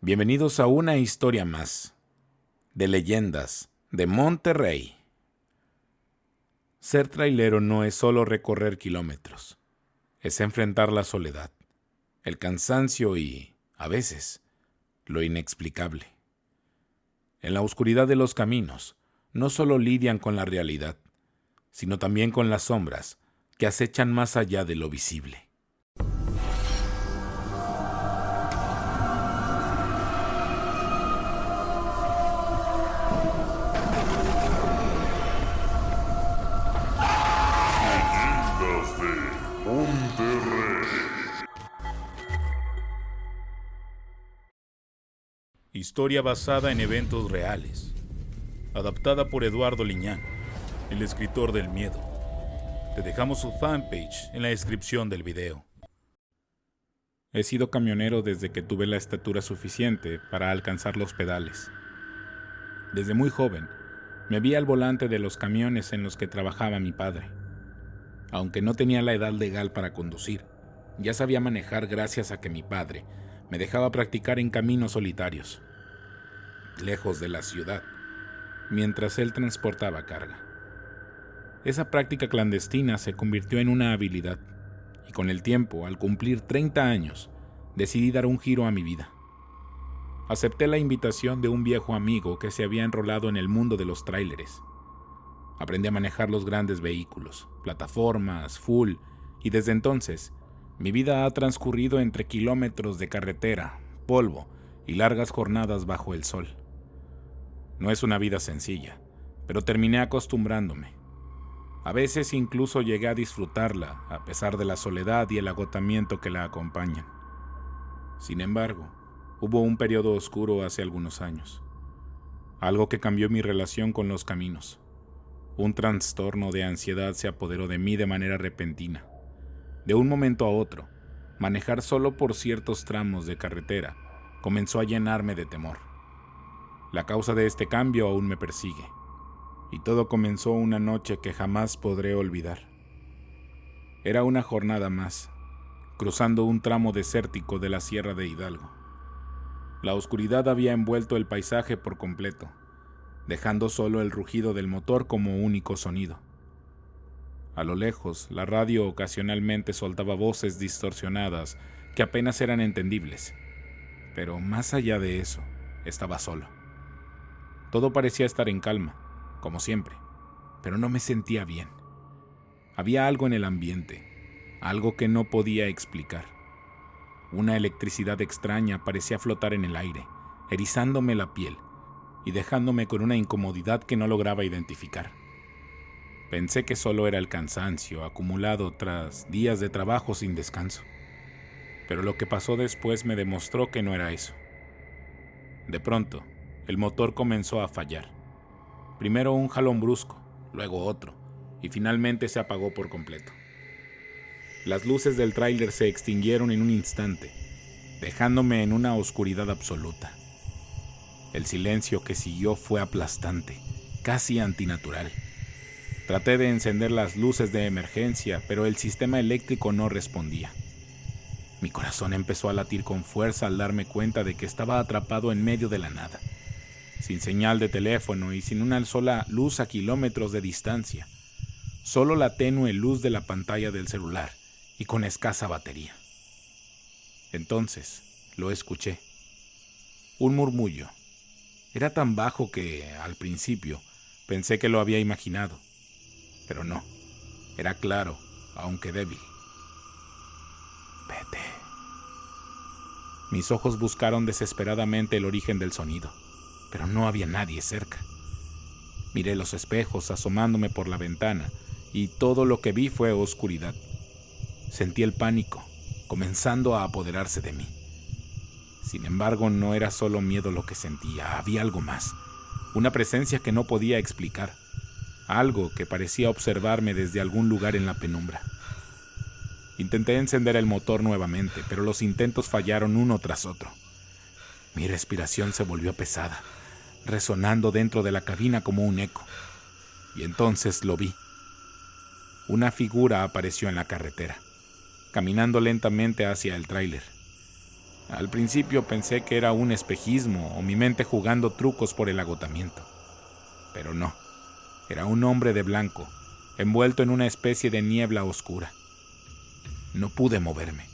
Bienvenidos a una historia más de leyendas de Monterrey. Ser trailero no es solo recorrer kilómetros, es enfrentar la soledad, el cansancio y, a veces, lo inexplicable. En la oscuridad de los caminos, no solo lidian con la realidad, sino también con las sombras que acechan más allá de lo visible. Historia basada en eventos reales. Adaptada por Eduardo Liñán, el escritor del miedo. Te dejamos su fanpage en la descripción del video. He sido camionero desde que tuve la estatura suficiente para alcanzar los pedales. Desde muy joven, me vi al volante de los camiones en los que trabajaba mi padre. Aunque no tenía la edad legal para conducir, ya sabía manejar gracias a que mi padre me dejaba practicar en caminos solitarios, lejos de la ciudad, mientras él transportaba carga. Esa práctica clandestina se convirtió en una habilidad, y con el tiempo, al cumplir 30 años, decidí dar un giro a mi vida. Acepté la invitación de un viejo amigo que se había enrolado en el mundo de los tráileres. Aprendí a manejar los grandes vehículos, plataformas, full, y desde entonces, mi vida ha transcurrido entre kilómetros de carretera, polvo y largas jornadas bajo el sol. No es una vida sencilla, pero terminé acostumbrándome. A veces incluso llegué a disfrutarla, a pesar de la soledad y el agotamiento que la acompañan. Sin embargo, hubo un periodo oscuro hace algunos años. Algo que cambió mi relación con los caminos. Un trastorno de ansiedad se apoderó de mí de manera repentina. De un momento a otro, manejar solo por ciertos tramos de carretera comenzó a llenarme de temor. La causa de este cambio aún me persigue, y todo comenzó una noche que jamás podré olvidar. Era una jornada más, cruzando un tramo desértico de la Sierra de Hidalgo. La oscuridad había envuelto el paisaje por completo, dejando solo el rugido del motor como único sonido. A lo lejos, la radio ocasionalmente soltaba voces distorsionadas que apenas eran entendibles, pero más allá de eso, estaba solo. Todo parecía estar en calma, como siempre, pero no me sentía bien. Había algo en el ambiente, algo que no podía explicar. Una electricidad extraña parecía flotar en el aire, erizándome la piel y dejándome con una incomodidad que no lograba identificar. Pensé que solo era el cansancio acumulado tras días de trabajo sin descanso, pero lo que pasó después me demostró que no era eso. De pronto, el motor comenzó a fallar. Primero un jalón brusco, luego otro, y finalmente se apagó por completo. Las luces del tráiler se extinguieron en un instante, dejándome en una oscuridad absoluta. El silencio que siguió fue aplastante, casi antinatural. Traté de encender las luces de emergencia, pero el sistema eléctrico no respondía. Mi corazón empezó a latir con fuerza al darme cuenta de que estaba atrapado en medio de la nada, sin señal de teléfono y sin una sola luz a kilómetros de distancia, solo la tenue luz de la pantalla del celular y con escasa batería. Entonces lo escuché. Un murmullo. Era tan bajo que, al principio, pensé que lo había imaginado. Pero no, era claro, aunque débil. Vete. Mis ojos buscaron desesperadamente el origen del sonido, pero no había nadie cerca. Miré los espejos asomándome por la ventana y todo lo que vi fue oscuridad. Sentí el pánico, comenzando a apoderarse de mí. Sin embargo, no era solo miedo lo que sentía, había algo más, una presencia que no podía explicar. Algo que parecía observarme desde algún lugar en la penumbra. Intenté encender el motor nuevamente, pero los intentos fallaron uno tras otro. Mi respiración se volvió pesada, resonando dentro de la cabina como un eco. Y entonces lo vi. Una figura apareció en la carretera, caminando lentamente hacia el tráiler. Al principio pensé que era un espejismo o mi mente jugando trucos por el agotamiento. Pero no, era un hombre de blanco, envuelto en una especie de niebla oscura. No pude moverme,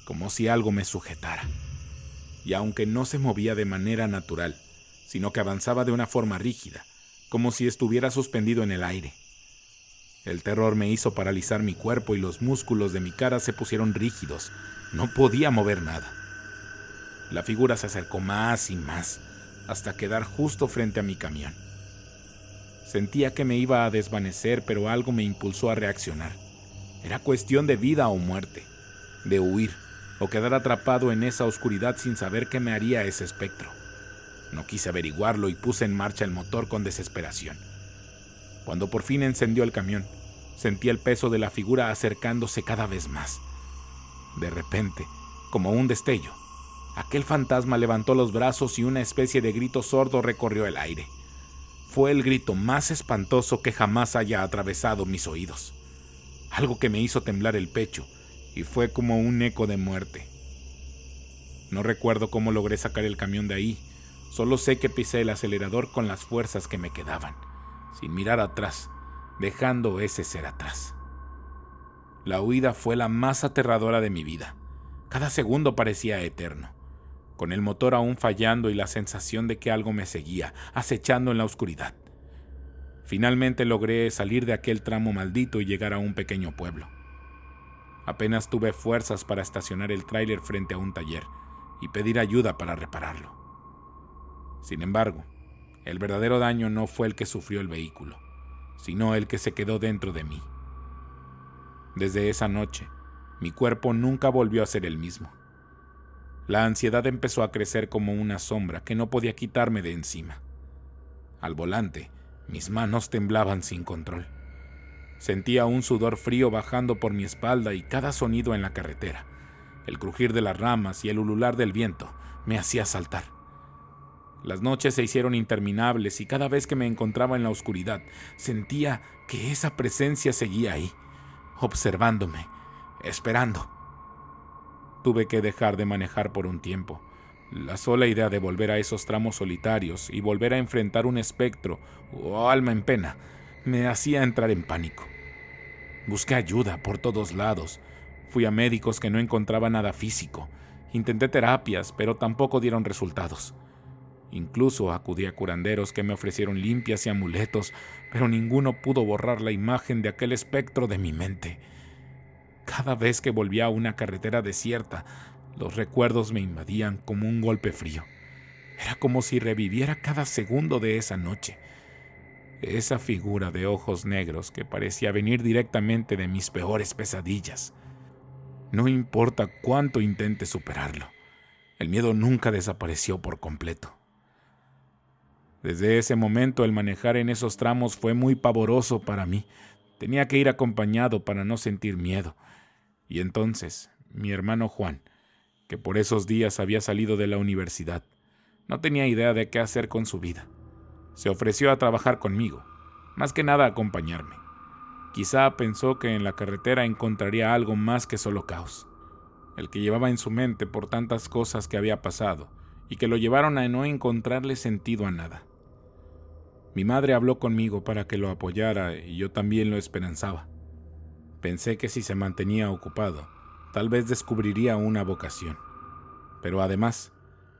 como si algo me sujetara. Y aunque no se movía de manera natural, sino que avanzaba de una forma rígida, como si estuviera suspendido en el aire. El terror me hizo paralizar mi cuerpo y los músculos de mi cara se pusieron rígidos. No podía mover nada. La figura se acercó más y más, hasta quedar justo frente a mi camión. Sentía que me iba a desvanecer, pero algo me impulsó a reaccionar. Era cuestión de vida o muerte, de huir o quedar atrapado en esa oscuridad sin saber qué me haría ese espectro. No quise averiguarlo y puse en marcha el motor con desesperación. Cuando por fin encendió el camión, sentí el peso de la figura acercándose cada vez más. De repente, como un destello, aquel fantasma levantó los brazos y una especie de grito sordo recorrió el aire. Fue el grito más espantoso que jamás haya atravesado mis oídos. Algo que me hizo temblar el pecho y fue como un eco de muerte. No recuerdo cómo logré sacar el camión de ahí. Solo sé que pisé el acelerador con las fuerzas que me quedaban, sin mirar atrás, dejando ese ser atrás. La huida fue la más aterradora de mi vida. Cada segundo parecía eterno, con el motor aún fallando y la sensación de que algo me seguía, acechando en la oscuridad. Finalmente logré salir de aquel tramo maldito y llegar a un pequeño pueblo. Apenas tuve fuerzas para estacionar el tráiler frente a un taller y pedir ayuda para repararlo. Sin embargo, el verdadero daño no fue el que sufrió el vehículo, sino el que se quedó dentro de mí. Desde esa noche, mi cuerpo nunca volvió a ser el mismo. La ansiedad empezó a crecer como una sombra que no podía quitarme de encima. Al volante, mis manos temblaban sin control. Sentía un sudor frío bajando por mi espalda y cada sonido en la carretera, el crujir de las ramas y el ulular del viento, me hacía saltar. Las noches se hicieron interminables y cada vez que me encontraba en la oscuridad, sentía que esa presencia seguía ahí, observándome, esperando. Tuve que dejar de manejar por un tiempo. La sola idea de volver a esos tramos solitarios y volver a enfrentar un espectro o alma en pena me hacía entrar en pánico. Busqué ayuda por todos lados. Fui a médicos que no encontraban nada físico. Intenté terapias, pero tampoco dieron resultados. Incluso acudí a curanderos que me ofrecieron limpias y amuletos, pero ninguno pudo borrar la imagen de aquel espectro de mi mente. Cada vez que volvía a una carretera desierta, los recuerdos me invadían como un golpe frío. Era como si reviviera cada segundo de esa noche. Esa figura de ojos negros que parecía venir directamente de mis peores pesadillas. No importa cuánto intente superarlo, el miedo nunca desapareció por completo. Desde ese momento el manejar en esos tramos fue muy pavoroso para mí. Tenía que ir acompañado para no sentir miedo. Y entonces, mi hermano Juan, que por esos días había salido de la universidad, no tenía idea de qué hacer con su vida. Se ofreció a trabajar conmigo, más que nada a acompañarme. Quizá pensó que en la carretera encontraría algo más que solo caos, el que llevaba en su mente por tantas cosas que había pasado y que lo llevaron a no encontrarle sentido a nada. Mi madre habló conmigo para que lo apoyara y yo también lo esperanzaba. Pensé que si se mantenía ocupado, tal vez descubriría una vocación. Pero además,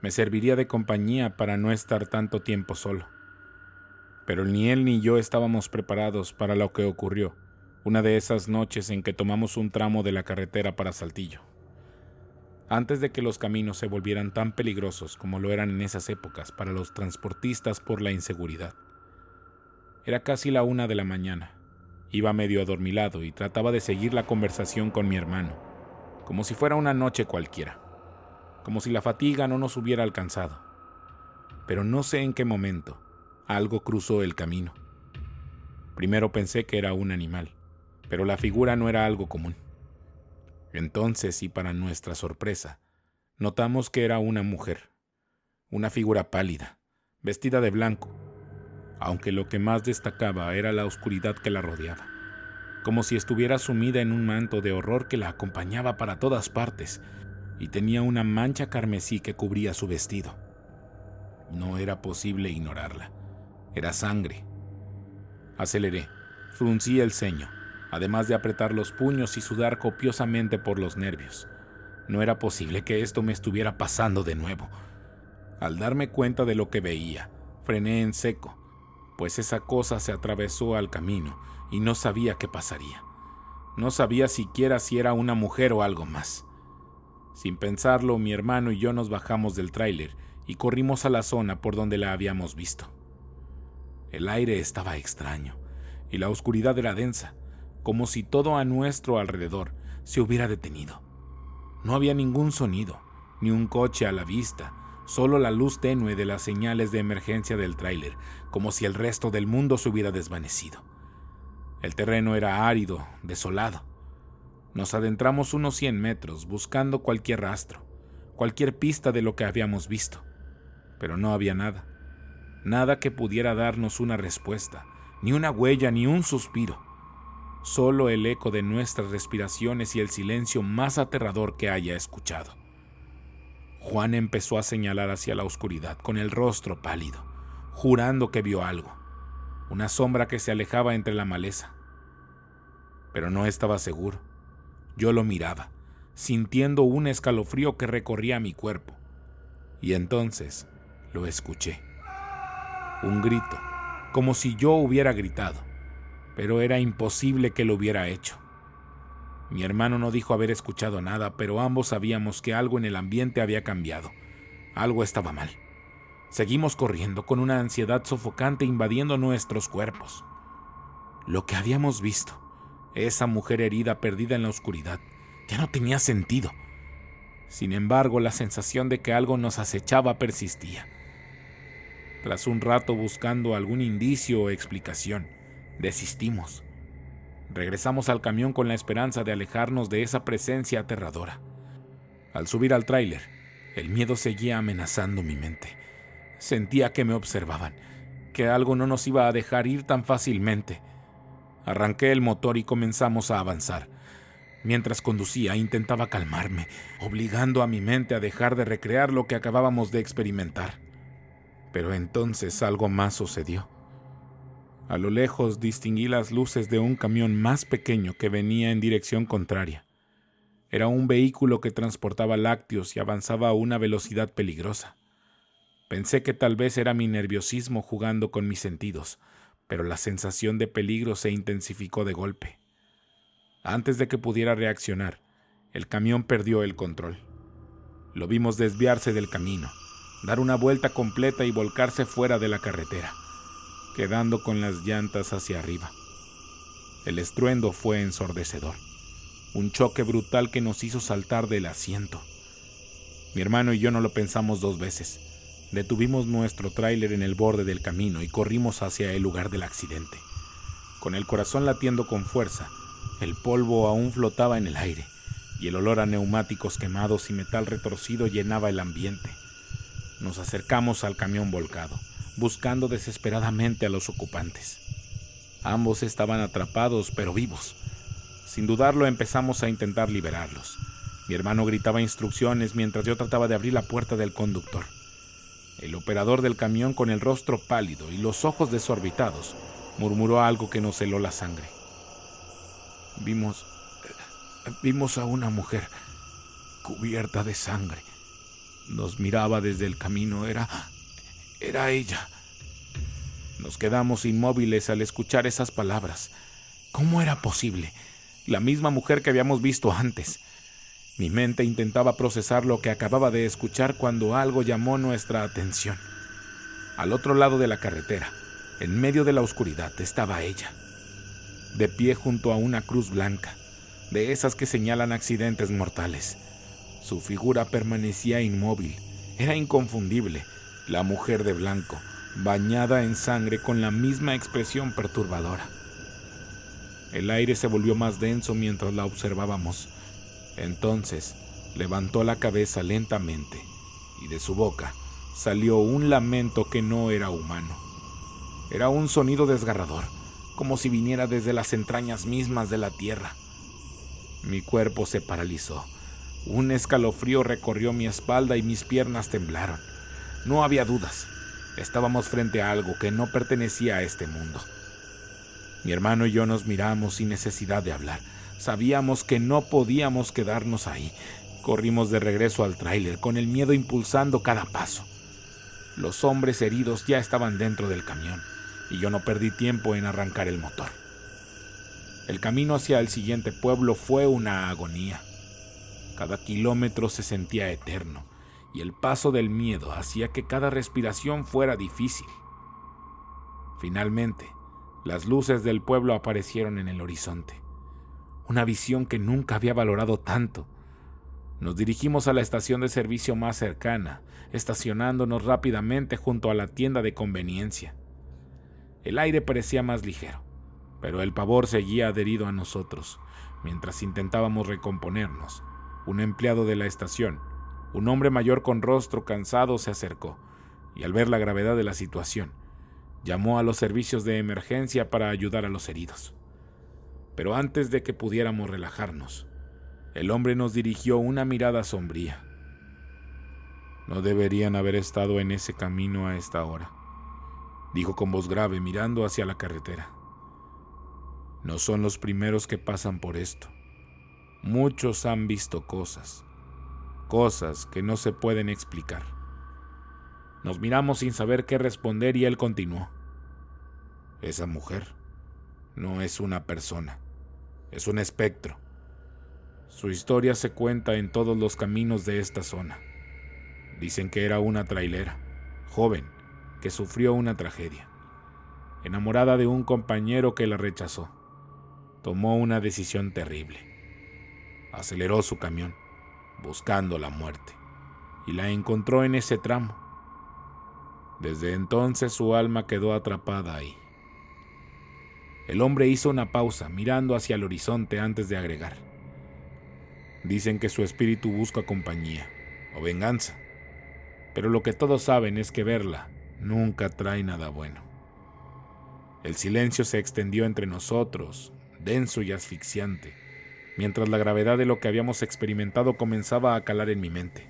me serviría de compañía para no estar tanto tiempo solo. Pero ni él ni yo estábamos preparados para lo que ocurrió, una de esas noches en que tomamos un tramo de la carretera para Saltillo. Antes de que los caminos se volvieran tan peligrosos como lo eran en esas épocas para los transportistas por la inseguridad. Era casi la 1 de la mañana. Iba medio adormilado y trataba de seguir la conversación con mi hermano, como si fuera una noche cualquiera, como si la fatiga no nos hubiera alcanzado. Pero no sé en qué momento, algo cruzó el camino. Primero pensé que era un animal, pero la figura no era algo común. Entonces, y para nuestra sorpresa, notamos que era una mujer, una figura pálida, vestida de blanco, aunque lo que más destacaba era la oscuridad que la rodeaba, como si estuviera sumida en un manto de horror que la acompañaba para todas partes, y tenía una mancha carmesí que cubría su vestido. No era posible ignorarla. Era sangre. Aceleré, fruncí el ceño, además de apretar los puños y sudar copiosamente por los nervios. No era posible que esto me estuviera pasando de nuevo. Al darme cuenta de lo que veía, frené en seco, pues esa cosa se atravesó al camino y no sabía qué pasaría. No sabía siquiera si era una mujer o algo más. Sin pensarlo, mi hermano y yo nos bajamos del tráiler y corrimos a la zona por donde la habíamos visto. El aire estaba extraño y la oscuridad era densa, como si todo a nuestro alrededor se hubiera detenido. No había ningún sonido, ni un coche a la vista, solo la luz tenue de las señales de emergencia del tráiler, como si el resto del mundo se hubiera desvanecido. El terreno era árido, desolado. Nos adentramos unos 100 metros buscando cualquier rastro, cualquier pista de lo que habíamos visto, pero no había nada. Nada que pudiera darnos una respuesta, ni una huella, ni un suspiro. Solo el eco de nuestras respiraciones y el silencio más aterrador que haya escuchado. Juan empezó a señalar hacia la oscuridad con el rostro pálido, jurando que vio algo, una sombra que se alejaba entre la maleza. Pero no estaba seguro. Yo lo miraba, sintiendo un escalofrío que recorría mi cuerpo. Y entonces lo escuché. Un grito, como si yo hubiera gritado, pero era imposible que lo hubiera hecho. Mi hermano no dijo haber escuchado nada, pero ambos sabíamos que algo en el ambiente había cambiado. Algo estaba mal. Seguimos corriendo con una ansiedad sofocante invadiendo nuestros cuerpos. Lo que habíamos visto, esa mujer herida perdida en la oscuridad, ya no tenía sentido. Sin embargo, la sensación de que algo nos acechaba persistía. Tras un rato buscando algún indicio o explicación, desistimos. Regresamos al camión con la esperanza de alejarnos de esa presencia aterradora. Al subir al tráiler, el miedo seguía amenazando mi mente. Sentía que me observaban, que algo no nos iba a dejar ir tan fácilmente. Arranqué el motor y comenzamos a avanzar. Mientras conducía, intentaba calmarme, obligando a mi mente a dejar de recrear lo que acabábamos de experimentar. Pero entonces algo más sucedió. A lo lejos distinguí las luces de un camión más pequeño que venía en dirección contraria. Era un vehículo que transportaba lácteos y avanzaba a una velocidad peligrosa. Pensé que tal vez era mi nerviosismo jugando con mis sentidos, pero la sensación de peligro se intensificó de golpe. Antes de que pudiera reaccionar, el camión perdió el control. Lo vimos desviarse del camino, dar una vuelta completa y volcarse fuera de la carretera, quedando con las llantas hacia arriba. El estruendo fue ensordecedor, un choque brutal que nos hizo saltar del asiento. Mi hermano y yo no lo pensamos 2 veces. Detuvimos nuestro tráiler en el borde del camino y corrimos hacia el lugar del accidente. Con el corazón latiendo con fuerza, el polvo aún flotaba en el aire y el olor a neumáticos quemados y metal retorcido llenaba el ambiente. Nos acercamos al camión volcado, buscando desesperadamente a los ocupantes. Ambos estaban atrapados, pero vivos. Sin dudarlo, empezamos a intentar liberarlos. Mi hermano gritaba instrucciones mientras yo trataba de abrir la puerta del conductor. El operador del camión, con el rostro pálido y los ojos desorbitados, murmuró algo que nos heló la sangre. Vimos a una mujer cubierta de sangre. Nos miraba desde el camino. Era ella. Nos quedamos inmóviles al escuchar esas palabras. ¿Cómo era posible? La misma mujer que habíamos visto antes. Mi mente intentaba procesar lo que acababa de escuchar cuando algo llamó nuestra atención. Al otro lado de la carretera, en medio de la oscuridad, estaba ella, de pie junto a una cruz blanca, de esas que señalan accidentes mortales. Su figura permanecía inmóvil, era inconfundible, la mujer de blanco, bañada en sangre con la misma expresión perturbadora. El aire se volvió más denso mientras la observábamos. Entonces levantó la cabeza lentamente y de su boca salió un lamento que no era humano. Era un sonido desgarrador, como si viniera desde las entrañas mismas de la tierra. Mi cuerpo se paralizó. Un escalofrío recorrió mi espalda y mis piernas temblaron. No había dudas. Estábamos frente a algo que no pertenecía a este mundo. Mi hermano y yo nos miramos sin necesidad de hablar. Sabíamos que no podíamos quedarnos ahí. Corrimos de regreso al tráiler, con el miedo impulsando cada paso. Los hombres heridos ya estaban dentro del camión, y yo no perdí tiempo en arrancar el motor. El camino hacia el siguiente pueblo fue una agonía. Cada kilómetro se sentía eterno, y el paso del miedo hacía que cada respiración fuera difícil. Finalmente, las luces del pueblo aparecieron en el horizonte. Una visión que nunca había valorado tanto. Nos dirigimos a la estación de servicio más cercana, estacionándonos rápidamente junto a la tienda de conveniencia. El aire parecía más ligero, pero el pavor seguía adherido a nosotros. Mientras intentábamos recomponernos, un empleado de la estación, un hombre mayor con rostro cansado, se acercó y al ver la gravedad de la situación, llamó a los servicios de emergencia para ayudar a los heridos. Pero antes de que pudiéramos relajarnos, el hombre nos dirigió una mirada sombría. «No deberían haber estado en ese camino a esta hora», dijo con voz grave mirando hacia la carretera. «No son los primeros que pasan por esto. Muchos han visto cosas que no se pueden explicar». Nos miramos sin saber qué responder y él continuó. «Esa mujer no es una persona, es un espectro. Su historia se cuenta en todos los caminos de esta zona. Dicen que era una trailera, joven, que sufrió una tragedia. Enamorada de un compañero que la rechazó, tomó una decisión terrible. Aceleró su camión, buscando la muerte, y la encontró en ese tramo. Desde entonces su alma quedó atrapada ahí». El hombre hizo una pausa, mirando hacia el horizonte antes de agregar. «Dicen que su espíritu busca compañía o venganza, pero lo que todos saben es que verla nunca trae nada bueno». El silencio se extendió entre nosotros, denso y asfixiante, mientras la gravedad de lo que habíamos experimentado comenzaba a calar en mi mente.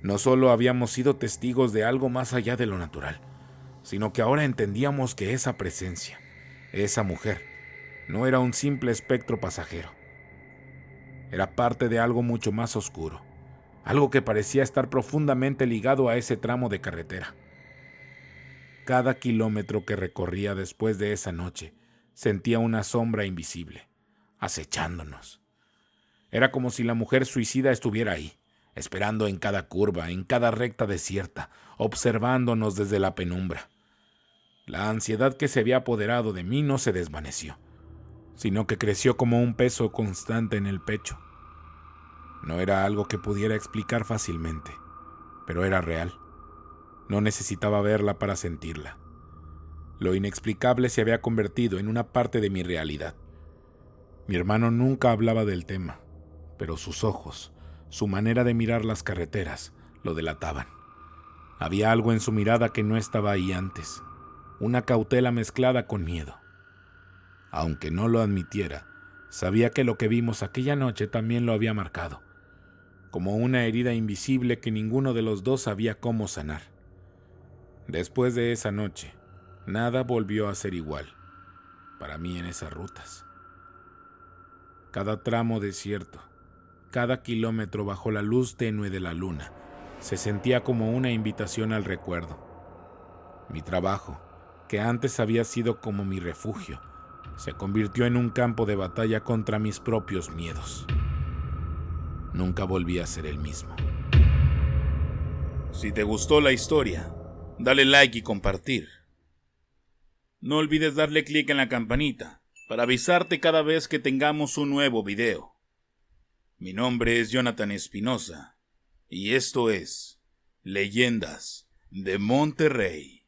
No solo habíamos sido testigos de algo más allá de lo natural, sino que ahora entendíamos que esa presencia, esa mujer, no era un simple espectro pasajero. Era parte de algo mucho más oscuro, algo que parecía estar profundamente ligado a ese tramo de carretera. Cada kilómetro que recorría después de esa noche, sentía una sombra invisible, acechándonos. Era como si la mujer suicida estuviera ahí, esperando en cada curva, en cada recta desierta, observándonos desde la penumbra. La ansiedad que se había apoderado de mí no se desvaneció, sino que creció como un peso constante en el pecho. No era algo que pudiera explicar fácilmente, pero era real. No necesitaba verla para sentirla. Lo inexplicable se había convertido en una parte de mi realidad. Mi hermano nunca hablaba del tema, pero sus ojos, su manera de mirar las carreteras, lo delataban. Había algo en su mirada que no estaba ahí antes, una cautela mezclada con miedo. Aunque no lo admitiera, sabía que lo que vimos aquella noche también lo había marcado, como una herida invisible que ninguno de los dos sabía cómo sanar. Después de esa noche, nada volvió a ser igual para mí en esas rutas. Cada tramo desierto, cada kilómetro bajo la luz tenue de la luna, se sentía como una invitación al recuerdo. Mi trabajo, que antes había sido como mi refugio, se convirtió en un campo de batalla contra mis propios miedos. Nunca volví a ser el mismo. Si te gustó la historia, dale like y compartir. No olvides darle clic en la campanita para avisarte cada vez que tengamos un nuevo video. Mi nombre es Jonathan Espinosa y esto es Leyendas de Monterrey.